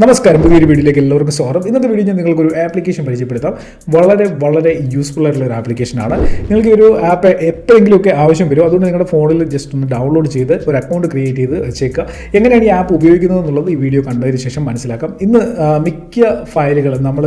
നമസ്കാരം, പുതിയൊരു വീഡിയോയിലേക്ക് എല്ലാവർക്കും സ്വാഗതം. ഇന്നത്തെ വീഡിയോ ഞാൻ നിങ്ങൾക്കൊരു ആപ്ലിക്കേഷൻ പരിചയപ്പെടുത്താം. വളരെ യൂസ്ഫുൾ ആയിട്ടുള്ള ഒരു ആപ്ലിക്കേഷനാണ്. നിങ്ങൾക്ക് ഒരു ആപ്പ് എപ്പോഴെങ്കിലുമൊക്കെ ആവശ്യം വരും. അതുകൊണ്ട് നിങ്ങളുടെ ഫോണിൽ ജസ്റ്റ് ഒന്ന് ഡൗൺലോഡ് ചെയ്ത് ഒരു അക്കൗണ്ട് ക്രിയേറ്റ് ചെയ്ത് വെച്ചേക്കുക. എങ്ങനെയാണ് ഈ ആപ്പ് ഉപയോഗിക്കുന്നത് എന്നുള്ളത് ഈ വീഡിയോ കണ്ടതിന് ശേഷം മനസ്സിലാക്കാം. ഇന്ന് മിക്ക ഫയലുകളും നമ്മൾ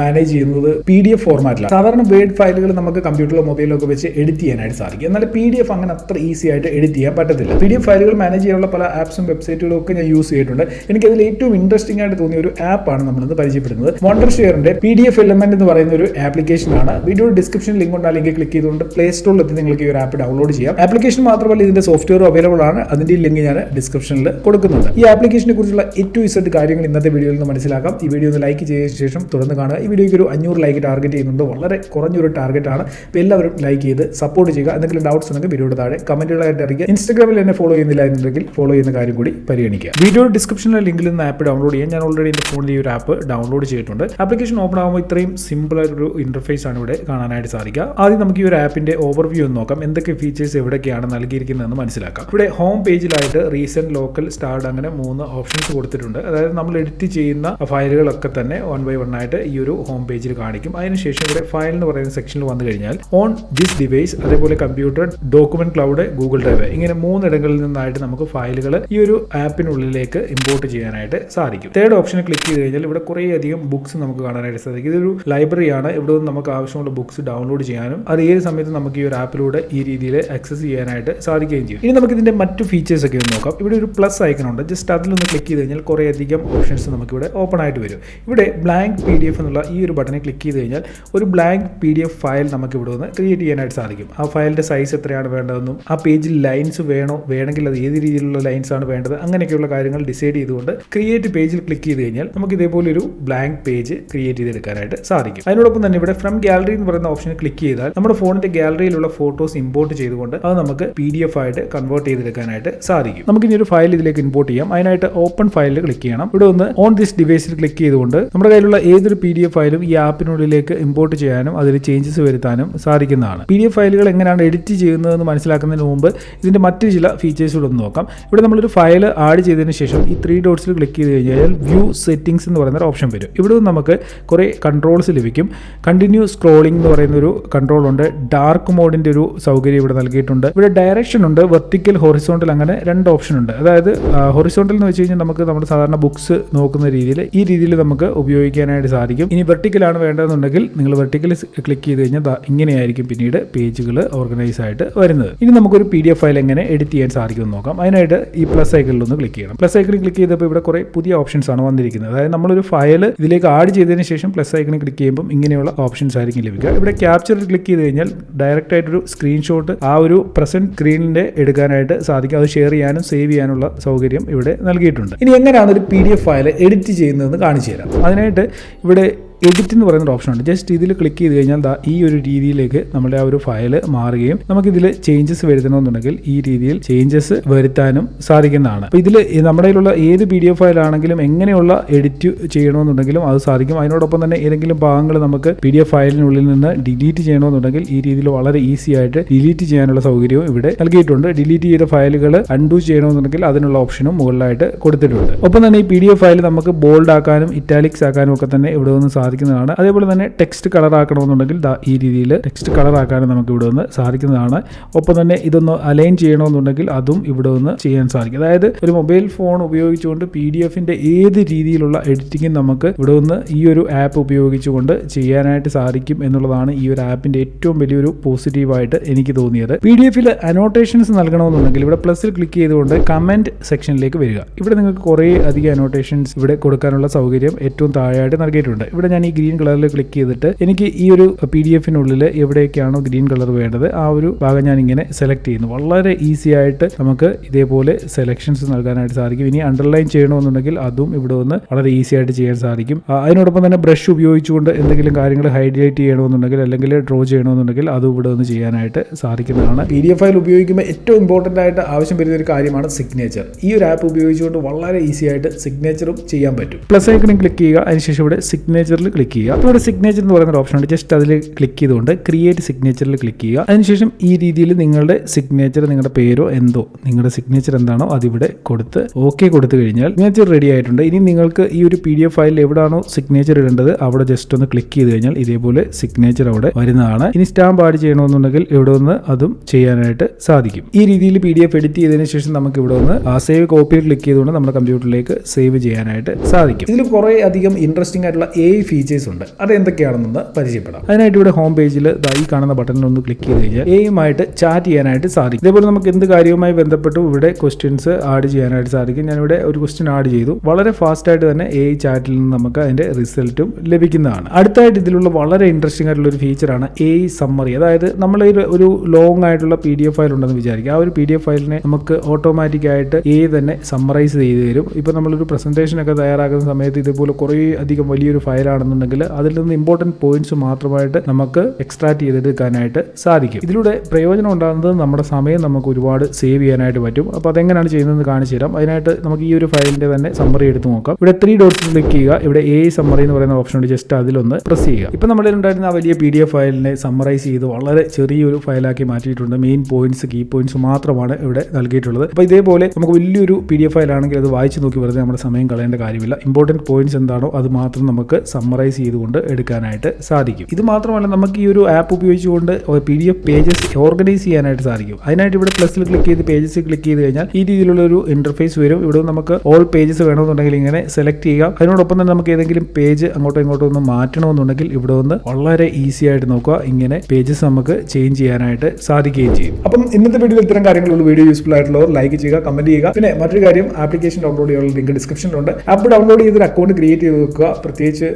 മാനേജ് ചെയ്യുന്നത് PDF ഫോർമാറ്റിലാണ്. സാധാരണ വേർഡ് ഫയലുകൾ നമുക്ക് കമ്പ്യൂട്ടറിലോ മൊബൈലിലോ ഒക്കെ വെച്ച് എഡിറ്റ് ചെയ്യാനായിട്ട് സാധിക്കും. എന്നാൽ PDF അങ്ങനെ അത്ര ഈസി ആയിട്ട് എഡിറ്റ് ചെയ്യാൻ പറ്റത്തില്ല. PDF ഫയലുകൾ മാനേജ് ചെയ്യാനുള്ള പല ആപ്സും വെബ്സൈറ്റുകളും ഒക്കെ ഞാൻ യൂസ് ചെയ്തിട്ടുണ്ട്. എനിക്കതിൽ ഏറ്റവും ഇൻട്രസ്റ്റിംഗ് ആയിട്ട് തോന്നിയ ഒരു ആപ്പാണ് നമ്മളിന്ന് പരിചയപ്പെടുന്നത്. വണ്ടർഷെയറിന്റെ PDF എലമെന്റ് എന്ന് പറയുന്ന ഒരു ആപ്ലിക്കേഷനാണ്. വീഡിയോ ഡിസ്ക്രിപ്ഷനിൽ ലിങ്ക് ഉണ്ട്. ആ ലിങ്ക് ക്ലിക്ക് ചെയ്തുകൊണ്ട് പ്ലേ സ്റ്റോറിൽ എത്തി നിങ്ങൾക്ക് ഈ ഒരു ആപ്പ് ഡൗൺലോഡ് ചെയ്യാം. ആപ്ലിക്കേഷൻ മാത്രമല്ല, ഇതിന്റെ സോഫ്റ്റ്വെയർ അവൈലബിൾ ആണ്. അതിന്റെ ലിങ്ക് ഞാൻ ഡിസ്ക്രിപ്ഷനിൽ കൊടുക്കുന്നുണ്ട്. ഈ ആപ്ലിക്കേഷനെ കുറിച്ചുള്ള A-to-Z കാര്യങ്ങൾ ഇന്നത്തെ വീഡിയോയിൽ നിന്ന് മനസ്സിലാക്കാം. ഈ വീഡിയോ ഒന്ന് ലൈക്ക് ചെയ്ത ശേഷം തുടർന്ന് കാണുക. ഈ വീഡിയോയ്ക്ക് ഒരു 500 ലൈക്ക് ടാർഗറ്റ് ചെയ്യുന്നുണ്ട്. വളരെ കുറഞ്ഞൊരു ടാർഗറ്റ് ആണ്. അപ്പോൾ എല്ലാവരും ലൈക്ക് ചെയ്ത് സപ്പോർട്ട് ചെയ്യുക. എന്തെങ്കിലും ഡൗട്ട്സ് ഉണ്ടെങ്കിൽ വീഡിയോയുടെ താഴെ കമന്റുകളായിട്ട് അറിയിക്കുക. ഇൻസ്റ്റാഗ്രാമിൽ എന്നെ ഫോളോ ചെയ്യുന്നില്ല എന്നുണ്ടെങ്കിൽ ഫോളോ ചെയ്യുന്ന കാര്യം കൂടി പരിഗണിക്കുക. വീഡിയോ ഡിസ്ക്രിപ്ഷനിലെ ലിങ്കിൽ നിന്ന് ആപ്പ് ഡൗൺലോഡ് ചെയ്യാൻ ഞാൻ ഓൾറെഡി എൻ്റെ ഫോണിൽ ഈ ഒരു ആപ്പ് ഡൗൺലോഡ് ചെയ്തിട്ടുണ്ട്. ആപ്ലിക്കേഷൻ ഓപ്പൺ ആകുമ്പോൾ ഇത്രയും സിമ്പിൾ ആയിട്ടൊരു ഇന്റർഫേസ് ആണ് ഇവിടെ കാണാനായിട്ട് സാധിക്കുക. ആദ്യം നമുക്ക് ഈ ഒരു ആപ്പിന്റെ ഓവർവ്യൂ ഒന്ന് നോക്കാം. എന്തൊക്കെ ഫീച്ചേഴ്സ് എവിടെയൊക്കെയാണ് നൽകിയിരിക്കുന്നതെന്ന് മനസ്സിലാക്കാം. ഇവിടെ ഹോം പേജിലായിട്ട് റീസെന്റ്, ലോക്കൽ, സ്റ്റാർഡ് അങ്ങനെ 3 ഓപ്ഷൻസ് കൊടുത്തിട്ടുണ്ട്. അതായത് നമ്മൾ എഡിറ്റ് ചെയ്യുന്ന ഫയലുകളൊക്കെ തന്നെ 1 by 1 ആയിട്ട് ഈ ഒരു ഹോം പേജിൽ കാണിക്കും. അതിനുശേഷം ഇവിടെ ഫയൽ എന്ന് പറയുന്ന സെക്ഷനിൽ വന്നു കഴിഞ്ഞാൽ ഓൺ ദിസ് ഡിവൈസ്, അതേപോലെ computer, document cloud, Google drive, ഇങ്ങനെ 3 ഇടങ്ങളിൽ നിന്നായിട്ട് നമുക്ക് ഫയലുകൾ ഈ ഒരു ആപ്പിനുള്ളിലേക്ക് ഇമ്പോർട്ട് ചെയ്യാനായിട്ട് സാധിക്കും. തേർഡ് ഓപ്ഷൻ ക്ലിക്ക് ചെയ്ത് കഴിഞ്ഞാൽ ഇവിടെ കുറേ അധികം ബുക്സ് നമുക്ക് കാണാനായിട്ട് സാധിക്കും. ഇതൊരു ലൈബ്രറിയാണ്. ഇവിടെ നിന്ന് നമുക്ക് ആവശ്യമുള്ള ബുക്സ് ഡൗൺലോഡ് ചെയ്യാനും അത് ഏത് സമയത്തും നമുക്ക് ഈ ഒരു ആപ്പിലൂടെ ഈ രീതിയിൽ ആക്സസ് ചെയ്യാനായിട്ട് സാധിക്കുകയും ചെയ്യും. ഇനി നമുക്ക് ഇതിന്റെ മറ്റു ഫീച്ചേഴ്സ് ഒക്കെ ഒന്ന് നോക്കാം. ഇവിടെ ഒരു പ്ലസ് ഐക്കൺ ഉണ്ട്. ജസ്റ്റ് അതിലൊന്ന് ക്ലിക്ക് ചെയ്ത് കഴിഞ്ഞാൽ കുറേ അധികം ഓപ്ഷൻസ് നമുക്ക് ഇവിടെ ഓപ്പൺ ആയിട്ട് വരും. ഇവിടെ ബ്ലാങ്ക് PDF എന്നുള്ള ഈ ഒരു ബട്ടണിൽ ക്ലിക്ക് ചെയ്ത് കഴിഞ്ഞാൽ ഒരു ബ്ലാങ്ക് PDF ഫയൽ നമുക്ക് ഇവിടെ നിന്ന് ക്രിയേറ്റ് ചെയ്യാനായിട്ട് സാധിക്കും. ആ ഫയലിന്റെ സൈസ് എത്രയാണ് വേണ്ടതെന്നും ആ പേജിൽ ലൈൻസ് വേണമെങ്കിൽ അത് ഏത് രീതിയിലുള്ള ലൈൻസ് ആണ് വേണ്ടത്, അങ്ങനെയൊക്കെയുള്ള കാര്യങ്ങൾ ഡിസൈഡ് ചെയ്തുകൊണ്ട് ക്രിയേറ്റ് പേജിൽ ക്ലിക്ക് ചെയ്ത് കഴിഞ്ഞാൽ നമുക്ക് ഇതേപോലെ ഒരു ബ്ലാങ്ക് പേജ് ക്രിയേറ്റ് ചെയ്തെടുക്കാനായിട്ട് സാധിക്കും. അതിനോടൊപ്പം തന്നെ ഇവിടെ ഫ്രം ഗാലറി എന്ന് പറയുന്ന ഓപ്ഷനിൽ ക്ലിക്ക് ചെയ്താൽ നമ്മുടെ ഫോണിന്റെ ഗാലറിയിലുള്ള ഫോട്ടോസ് ഇമ്പോർട്ട് ചെയ്തുകൊണ്ട് അത് നമുക്ക് PDF ആയിട്ട് കൺവേർട്ട് ചെയ്തെടുക്കാനായിട്ട് സാധിക്കും. നമുക്ക് ഇനി ഒരു ഫയൽ ഇതിലേക്ക് ഇമ്പോർട്ട് ചെയ്യാം. അതിനായിട്ട് ഓപ്പൺ ഫയലിൽ ക്ലിക്ക് ചെയ്യണം. ഇവിടെ ഒന്ന് ഓൺ ദിസ് ഡിവൈസിൽ ക്ലിക്ക് ചെയ്തുകൊണ്ട് നമ്മുടെ കയ്യിലുള്ള ഏതൊരു PDF ഫയലും ഈ ആപ്പിനുള്ളിലേക്ക് ഇമ്പോർട്ട് ചെയ്യാനും അതിൽ ചേഞ്ചസ് വരുത്താനും സാധിക്കുന്നതാണ്. PDF ഫയലുകൾ എങ്ങനെയാണ് എഡിറ്റ് ചെയ്യുന്നതെന്ന് മനസ്സിലാക്കുന്നതിന് മുമ്പ് ഇതിന്റെ മറ്റു ചില ഫീച്ചേഴ്സ് കൂടെ ഒന്ന് നോക്കാം. ഇവിടെ നമ്മളൊരു ഫയൽ ആഡ് ചെയ്തതിന് ശേഷം ഈ 3 ഡോട്ട്സിൽ ക്ലിക്ക് ചെയ്ത് കഴിഞ്ഞാൽ വ്യൂ സെറ്റിംഗ്സ് എന്ന് പറയുന്ന ഒരു ഓപ്ഷൻ വരും. ഇവിടെ നമുക്ക് കുറേ കൺട്രോൾസ് ലഭിക്കും. കണ്ടിന്യൂ സ്ക്രോളിംഗ് എന്ന് പറയുന്ന ഒരു കൺട്രോൾ ഉണ്ട്. ഡാർക്ക് മോഡിന്റെ ഒരു സൗകര്യം ഇവിടെ നൽകിയിട്ടുണ്ട്. ഇവിടെ ഡയറക്ഷൻ ഉണ്ട്, വെർട്ടിക്കൽ, ഹൊറിസോണ്ടൽ, അങ്ങനെ 2 ഓപ്ഷൻ ഉണ്ട്. അതായത് ഹൊറിസോണ്ടൽ എന്ന് വെച്ച് കഴിഞ്ഞാൽ നമുക്ക് നമ്മുടെ സാധാരണ ബുക്സ് നോക്കുന്ന രീതിയിൽ ഈ രീതിയിൽ നമുക്ക് ഉപയോഗിക്കാനായിട്ട് സാധിക്കും. ഇനി വെർട്ടിക്കൽ ആണ് വേണ്ടതെന്നുണ്ടെങ്കിൽ നിങ്ങൾ വെർട്ടിക്കൽ ക്ലിക്ക് ചെയ്ത് കഴിഞ്ഞാൽ ഇങ്ങനെയായിരിക്കും പിന്നീട് പേജുകൾ ഓർഗനൈസ് ആയിട്ട് വരുന്നത്. ഇനി നമുക്കൊരു PDF ഫയൽ എങ്ങനെ എഡിറ്റ് ചെയ്യാൻ സാധിക്കുമെന്ന് നോക്കാം. അതിനായിട്ട് ഈ പ്ലസ് ഐക്കണിൽ ഒന്ന് ക്ലിക്ക് ചെയ്യണം. പ്ലസ് ഐക്കണിൽ ക്ലിക്ക് ചെയ്തപ്പോൾ ഇവിടെ കുറേ പുതിയ ഓപ്ഷൻസ് ആണ് വന്നിരിക്കുന്നത്. അതായത് നമ്മളൊരു ഫയൽ ഇതിലേക്ക് ആഡ് ചെയ്തതിന് ശേഷം പ്ലസ് ഐക്കണിൽ ക്ലിക്ക് ചെയ്യുമ്പോൾ ഇങ്ങനെയുള്ള ഓപ്ഷൻസ് ആയിരിക്കും ലഭിക്കുക. ഇവിടെ ക്യാപ്ചറിൽ ക്ലിക്ക് ചെയ്ത് കഴിഞ്ഞാൽ ഡയറക്റ്റ് ആയിട്ടൊരു സ്ക്രീൻഷോട്ട് ആ ഒരു പ്രസന്റ് സ്ക്രീനിന്റെ എടുക്കാനായിട്ട് സാധിക്കും. അത് ഷെയർ ചെയ്യാനും സേവ് ചെയ്യാനുള്ള സൗകര്യം ഇവിടെ നൽകിയിട്ടുണ്ട്. ഇനി എങ്ങനെയാണ് ഒരു PDF ഫയൽ എഡിറ്റ് ചെയ്യുന്നതെന്ന് കാണിച്ചു തരാം. അതിനായിട്ട് ഇവിടെ എഡിറ്റ് എന്ന് പറയുന്ന ഓപ്ഷൻ ഉണ്ട്. ജസ്റ്റ് ഇതിൽ ക്ലിക്ക് ചെയ്ത് കഴിഞ്ഞാൽ ഈ ഒരു രീതിയിലേക്ക് നമ്മുടെ ആ ഒരു ഫയൽ മാറുകയും നമുക്കിതിൽ ചേഞ്ചസ് വരുത്തണമെന്നുണ്ടെങ്കിൽ ഈ രീതിയിൽ ചേഞ്ചസ് വരുത്താനും സാധിക്കുന്നതാണ്. അപ്പോൾ ഇതിൽ നമ്മുടെ കയ്യിലുള്ള ഏത് PDF ഫയൽ ആണെങ്കിലും എങ്ങനെയുള്ള എഡിറ്റ് ചെയ്യണമെന്നുണ്ടെങ്കിലും അത് സാധിക്കും. അതിനോടൊപ്പം തന്നെ ഏതെങ്കിലും ഭാഗങ്ങൾ നമുക്ക് PDF ഫയലിനുള്ളിൽ നിന്ന് ഡിലീറ്റ് ചെയ്യണമെന്നുണ്ടെങ്കിൽ ഈ രീതിയിൽ വളരെ ഈസി ആയിട്ട് ഡിലീറ്റ് ചെയ്യാനുള്ള സൗകര്യവും ഇവിടെ നൽകിയിട്ടുണ്ട്. ഡിലീറ്റ് ചെയ്ത ഫയലുകൾ അൺഡു ചെയ്യണമെന്നുണ്ടെങ്കിൽ അതിനുള്ള ഓപ്ഷനും മുകളിലായിട്ട് കൊടുത്തിട്ടുണ്ട്. ഒപ്പം തന്നെ ഈ PDF ഫയൽ നമുക്ക് ബോൾഡ് ആക്കാനും ഇറ്റാലിക്സ് ആക്കാനും ഒക്കെ തന്നെ ഇവിടെ നിന്ന് സാധിക്കുന്നതാണ്. അതേപോലെ തന്നെ ടെക്സ്റ്റ് കളർ ആക്കണമെന്നുണ്ടെങ്കിൽ ഈ രീതിയിൽ ടെക്സ്റ്റ് കളർ ആക്കാനും നമുക്ക് ഇവിടെ നിന്ന് സാധിക്കുന്നതാണ്. ഒപ്പം തന്നെ ഇതൊന്ന് അലൈൻ ചെയ്യണമെന്നുണ്ടെങ്കിൽ അതും ഇവിടെ നിന്ന് ചെയ്യാൻ സാധിക്കും. അതായത് ഒരു മൊബൈൽ ഫോൺ ഉപയോഗിച്ചുകൊണ്ട് PDFന്റെ ഏത് രീതിയിലുള്ള എഡിറ്റിംഗും നമുക്ക് ഇവിടെ നിന്ന് ഈ ഒരു ആപ്പ് ഉപയോഗിച്ചുകൊണ്ട് ചെയ്യാനായിട്ട് സാധിക്കും എന്നുള്ളതാണ് ഈ ഒരു ആപ്പിന്റെ ഏറ്റവും വലിയൊരു പോസിറ്റീവായിട്ട് എനിക്ക് തോന്നിയത്. PDF അനോട്ടേഷൻസ് നൽകണമെന്നുണ്ടെങ്കിൽ ഇവിടെ പ്ലസിൽ ക്ലിക്ക് ചെയ്തുകൊണ്ട് കമന്റ് സെക്ഷനിലേക്ക് വരിക. ഇവിടെ നിങ്ങൾക്ക് കുറേ അധികം അനോട്ടേഷൻസ് ഇവിടെ കൊടുക്കാനുള്ള സൗകര്യം ഏറ്റവും താഴെയായിട്ട് നൽകിയിട്ടുണ്ട്. ഇവിടെ ഞാൻ ഈ ഗ്രീൻ കളറിൽ ക്ലിക്ക് ചെയ്തിട്ട് എനിക്ക് ഈ ഒരു PDF-നുള്ളിൽ എവിടേക്കാണോ ഗ്രീൻ കളർ വേണ്ടത് ആ ഒരു ഭാഗം ഞാൻ ഇങ്ങനെ സെലക്ട് ചെയ്യുന്നു. വളരെ ഈസി ആയിട്ട് നമുക്ക് ഇതേപോലെ സെലക്ഷൻസ് നൽകാനായിട്ട് സാധിക്കും. ഇനി അണ്ടർലൈൻ ചെയ്യണമെന്നുണ്ടെങ്കിൽ അതും ഇവിടെ വന്ന് വളരെ ഈസി ആയിട്ട് ചെയ്യാൻ സാധിക്കും. അതിനോടൊപ്പം തന്നെ ബ്രഷ് ഉപയോഗിച്ചുകൊണ്ട് എന്തെങ്കിലും കാര്യങ്ങൾ ഹൈലൈറ്റ് ചെയ്യണമെന്നുണ്ടെങ്കിൽ അല്ലെങ്കിൽ ഡ്രോ ചെയ്യണമെന്നുണ്ടെങ്കിൽ അതും ഇവിടെ വന്ന് ചെയ്യാനായിട്ട് സാധിക്കുന്നതാണ്. PDF ഫയൽ ഉപയോഗിക്കുമ്പോൾ ഏറ്റവും ഇമ്പോർട്ടൻ്റ് ആയിട്ട് ആവശ്യം വരുന്ന ഒരു കാര്യമാണ് സിഗ്നേച്ചർ. ഈ ഒരു ആപ്പ് ഉപയോഗിച്ചുകൊണ്ട് വളരെ ഈസി ആയിട്ട് സിഗ്നേച്ചറും ചെയ്യാൻ പറ്റും. പ്ലസ് ഐക്കണിൽ ക്ലിക്ക് ചെയ്യുക. അതിനുശേഷം ഇവിടെ സിഗ്നേച്ചറിൽ സിഗ്നേച്ചറിൽ ക്ലിക്ക് ചെയ്യുക. ഇവിടെ സിഗ്നേച്ചർ എന്ന് പറയുന്ന ഒരു ഓപ്ഷൻ ഉണ്ട്. ജസ്റ്റ് അതിൽ ക്ലിക്ക് ചെയ്തുകൊണ്ട് ക്രിയേറ്റ് സിഗ്നേച്ചറിൽ ക്ലിക്ക് ചെയ്യുക. അതിനുശേഷം ഈ രീതിയിൽ നിങ്ങളുടെ സിഗ്നേച്ചർ, നിങ്ങളുടെ പേരോ എന്തോ നിങ്ങളുടെ സിഗ്നേച്ചർ എന്താണോ അതിവിടെ കൊടുത്ത് ഓക്കെ കൊടുത്തു കഴിഞ്ഞാൽ സിഗ്നേച്ചർ റെഡി ആയിട്ടുണ്ട്. ഇനി നിങ്ങൾക്ക് ഈ ഒരു PDF ഫയലിൽ എവിടെയാണോ സിഗ്നേച്ചർ ഇടേണ്ടത് അവിടെ ജസ്റ്റ് ഒന്ന് ക്ലിക്ക് ചെയ്ത് കഴിഞ്ഞാൽ ഇതേപോലെ സിഗ്നേച്ചർ അവിടെ വരുന്നതാണ്. ഇനി സ്റ്റാമ്പ് ആഡ് ചെയ്യണമെന്നുണ്ടെങ്കിൽ ഇവിടെ ഒന്ന് അതും ചെയ്യാനായിട്ട് സാധിക്കും. ഈ രീതിയിൽ PDF എഡിറ്റ് ചെയ്തതിനു ശേഷം നമുക്ക് ഇവിടെ ഒന്ന് സേവ് കോപ്പിയിൽ ക്ലിക്ക് ചെയ്തുകൊണ്ട് നമ്മുടെ കമ്പ്യൂട്ടറിലേക്ക് സേവ് ചെയ്യാനായിട്ട് സാധിക്കും. ഇതിൽ കുറേ അധികം ഇൻട്രസ്റ്റിംഗ് ആയിട്ടുള്ള AI ഫീച്ചേഴ്സ് ഉണ്ട്. അത് എന്തൊക്കെയാണെന്ന് പരിചയപ്പെടാം. അതിനായിട്ട് ഇവിടെ ഹോം പേജിൽ ഈ കാണുന്ന ബട്ടണിൽ ഒന്ന് ക്ലിക്ക് ചെയ്ത് കഴിഞ്ഞാൽ AIയുമായിട്ട് ചാറ്റ് ചെയ്യാനായിട്ട് സാധിക്കും. ഇതേപോലെ നമുക്ക് എന്ത് കാര്യവുമായി ബന്ധപ്പെട്ടും ഇവിടെ ക്വസ്റ്റ്യൻസ് ആഡ് ചെയ്യാനായിട്ട് സാധിക്കും. ഞാനിവിടെ ഒരു ക്വസ്റ്റ്യൻ ആഡ് ചെയ്തു. വളരെ ഫാസ്റ്റ് ആയിട്ട് തന്നെ AI ചാറ്റിൽ നിന്ന് നമുക്ക് അതിന്റെ റിസൾട്ടും ലഭിക്കുന്നതാണ്. അടുത്തായിട്ട് ഇതിലുള്ള വളരെ ഇൻട്രസ്റ്റിംഗ് ആയിട്ടുള്ള ഒരു ഫീച്ചറാണ് AI സമ്മറി. അതായത് നമ്മൾ ഒരു ലോങ് ആയിട്ടുള്ള PDF ഫയൽ ഉണ്ടെന്ന് വിചാരിക്കുക. ആ ഒരു PDF ഫയലിനെ നമുക്ക് ഓട്ടോമാറ്റിക് ആയിട്ട് AI തന്നെ സമ്മറൈസ് ചെയ്ത് തരും. ഇപ്പോൾ നമ്മളൊരു പ്രസന്റേഷൻ ഒക്കെ തയ്യാറാക്കുന്ന സമയത്ത് ഇതുപോലെ കുറേ അധികം വലിയൊരു ഫയലാണെന്നുണ്ടെങ്കിൽ അതിൽ നിന്ന് ഇമ്പോർട്ടൻറ്റ് പോയിന്റ്സ് മാത്രമായിട്ട് നമുക്ക് എക്സ്ട്രാക്ട് ചെയ്തെടുക്കാനായിട്ട് സാധിക്കും. ഇതിലൂടെ പ്രയോജനം ഉണ്ടാകുന്നത് നമ്മുടെ സമയം നമുക്ക് ഒരുപാട് സേവ് ചെയ്യാനായിട്ട് പറ്റും. അപ്പോൾ അതെങ്ങനെയാണ് ചെയ്യുന്നതെന്ന് കാണിച്ചു തരാം. അതിനായിട്ട് നമുക്ക് ഈ ഒരു ഫയലിന്റെ തന്നെ സമ്മറി എടുത്ത് നോക്കാം. ഇവിടെ 3 ഡോട്ട്സ് ക്ലിക്ക് ചെയ്യുക. ഇവിടെ AI സമ്മറി എന്ന് പറയുന്ന ഓപ്ഷൻ ഉണ്ട്. ജസ്റ്റ് അതിലൊന്ന് പ്രസ് ചെയ്യുക. ഇപ്പോൾ നമ്മുടെ ഉണ്ടായിരുന്ന ആ വലിയ PDF ഫയലിനെ സമ്മറൈസ് ചെയ്ത് വളരെ ചെറിയൊരു ഫയലാക്കി മാറ്റിയിട്ടുണ്ട്. മെയിൻ പോയിന്റ്സ്, കീ പോയിന്റ്സ് മാത്രമാണ് ഇവിടെ നൽകിയിട്ടുള്ളത്. അപ്പോൾ ഇതേപോലെ നമുക്ക് വലിയൊരു PDF ഫയലാണെങ്കിൽ അത് വായിച്ച് നോക്കി വെറുതെ നമ്മുടെ സമയം കളയേണ്ട കാര്യമില്ല. ഇമ്പോർട്ടൻറ്റ് പോയിന്റ്സ് എന്താണോ അത് മാത്രം നമുക്ക് സമ്മറൈസ് ചെയ്തുകൊണ്ട് എടുക്കാനായിട്ട് സാധിക്കും. ഇത് മാത്രമല്ല നമുക്ക് ഈ ഒരു ആപ്പ് ഉപയോഗിച്ചുകൊണ്ട് PDF പേജസ് ഓർഗനൈസ് ചെയ്യാനായിട്ട് സാധിക്കും. അതിനായിട്ട് ഇവിടെ പ്ലസിൽ ക്ലിക്ക് ചെയ്ത് പേജസ് ക്ലിക്ക് ചെയ്ത് കഴിഞ്ഞാൽ ഈ രീതിയിലുള്ള ഒരു ഇന്റർഫേസ് വരും. ഇവിടെ നമുക്ക് ഓൾ പേജസ് വേണമെന്നുണ്ടെങ്കിൽ ഇങ്ങനെ സെലക്ട് ചെയ്യുക. അതിനോടൊപ്പം തന്നെ നമുക്ക് ഏതെങ്കിലും പേജ് അങ്ങോട്ടോ ഇങ്ങോട്ടോ ഒന്ന് മാറ്റണമെന്നുണ്ടെങ്കിൽ ഇവിടെ ഒന്ന് വളരെ ഈസി ആയിട്ട് നോക്കുക. ഇങ്ങനെ പേജസ് നമുക്ക് ചേഞ്ച് ചെയ്യാനായിട്ട് സാധിക്കുകയും ചെയ്യും. അപ്പം ഇന്നത്തെ വീഡിയോയിൽ ഇത്തരം കാര്യങ്ങളുള്ള വീഡിയോ യൂസ്ഫുൾ ആയിട്ടുള്ളവർ ലൈക്ക് ചെയ്യുക, കമന്റ് ചെയ്യുക. പിന്നെ മറ്റൊരു കാര്യം, ആപ്ലിക്കേഷൻ ഡൗൺലോഡ് ചെയ്യാനുള്ള ലിങ്ക് ഡിസ്ക്രിപ്ഷനിലുണ്ട്. ആപ്പ് ഡൗൺലോഡ് ചെയ്തൊരു അക്കൗണ്ട് ക്രിയേറ്റ് ചെയ്ത് വെക്കുക. പ്രത്യേകിച്ച്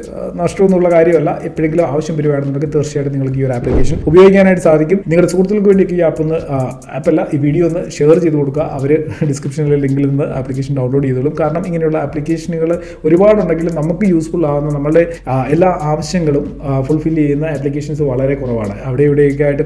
നഷ്ടമൊന്നുള്ള കാര്യമല്ല. എപ്പോഴെങ്കിലും ആവശ്യം വരുവാണെന്നുണ്ടെങ്കിൽ തീർച്ചയായിട്ടും നിങ്ങൾക്ക് ഈ ഒരു ആപ്ലിക്കേഷൻ ഉപയോഗിക്കാനായിട്ട് സാധിക്കും. നിങ്ങളുടെ സുഹൃത്തുക്കൾക്ക് വേണ്ടിയൊക്കെ ഈ ആപ്പല്ല ഈ വീഡിയോ ഒന്ന് ഷെയർ ചെയ്ത് കൊടുക്കുക. അവർ ഡിസ്ക്രിപ്ഷനിലെ ലിങ്കിൽ നിന്ന് ആപ്ലിക്കേഷൻ ഡൗൺലോഡ് ചെയ്തോളും. കാരണം ഇങ്ങനെയുള്ള ആപ്ലിക്കേഷനുകൾ ഒരുപാടുണ്ടെങ്കിലും നമുക്ക് യൂസ്ഫുൾ ആകുന്ന നമ്മളുടെ എല്ലാ ആവശ്യങ്ങളും ഫുൾഫിൽ ചെയ്യുന്ന ആപ്ലിക്കേഷൻസ് വളരെ കുറവാണ്. അവിടെ ഇവിടെയൊക്കെ ആയിട്ട്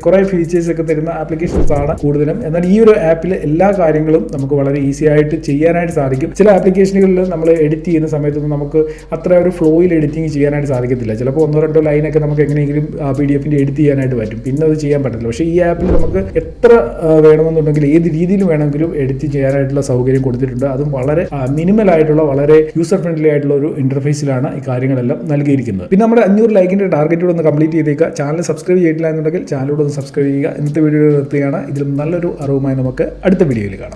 കുറേ ഫീച്ചേഴ്സ് ഒക്കെ തരുന്ന ആപ്ലിക്കേഷൻസ് ആണ് കൂടുതലും. എന്നാൽ ഈ ഒരു ആപ്പിൽ എല്ലാ കാര്യങ്ങളും നമുക്ക് വളരെ ഈസി ആയിട്ട് ചെയ്യാനായിട്ട് സാധിക്കും. ചില ആപ്ലിക്കേഷനുകളിൽ നമ്മൾ എഡിറ്റ് ചെയ്യുന്ന സമയത്തൊന്നും നമുക്ക് അത്ര ഒരു ഫ്ലോയിൽ എഡിറ്റിംഗ് ചെയ്യാനായിട്ട് സാധിക്കത്തില്ല. ചിലപ്പോൾ 1-2 ലൈനൊക്കെ നമുക്ക് എങ്ങനെയെങ്കിലും PDF-ന്റെ എഡിറ്റ് ചെയ്യാനായിട്ട് പറ്റും. പിന്നെ അത് ചെയ്യാൻ പറ്റില്ല. പക്ഷേ ഈ ആപ്പിൽ നമുക്ക് എത്ര വേണമെന്നുണ്ടെങ്കിൽ ഏത് രീതിയിൽ വേണമെങ്കിലും എഡിറ്റ് ചെയ്യാനായിട്ടുള്ള സൗകര്യം കൊടുത്തിട്ടുണ്ട്. അതും വളരെ മിനിമൽ ആയിട്ടുള്ള വളരെ യൂസർ ഫ്രണ്ട്ലി ആയിട്ടുള്ള ഒരു ഇന്റർഫേസിലാണ് ഈ കാര്യങ്ങളെല്ലാം നൽകിയിരിക്കുന്നത്. പിന്നെ നമ്മുടെ 500 ലൈക്കിന്റെ ടാർഗറ്റ് ഒന്ന് കംപ്ലീറ്റ് ചെയ്തേക്കുക. ചാനൽ സബ്സ്ക്രൈബ് ചെയ്തിട്ടില്ല എന്നുണ്ടെങ്കിൽ ചാനലോട് ഒന്ന് സബ്സ്ക്രൈബ് ചെയ്യുക. ഇന്നത്തെ വീഡിയോ നിർത്തുകയാണ്. ഇതിലും നല്ലൊരു അറിവുമായി നമുക്ക് അടുത്ത വീഡിയോയിൽ കാണാം.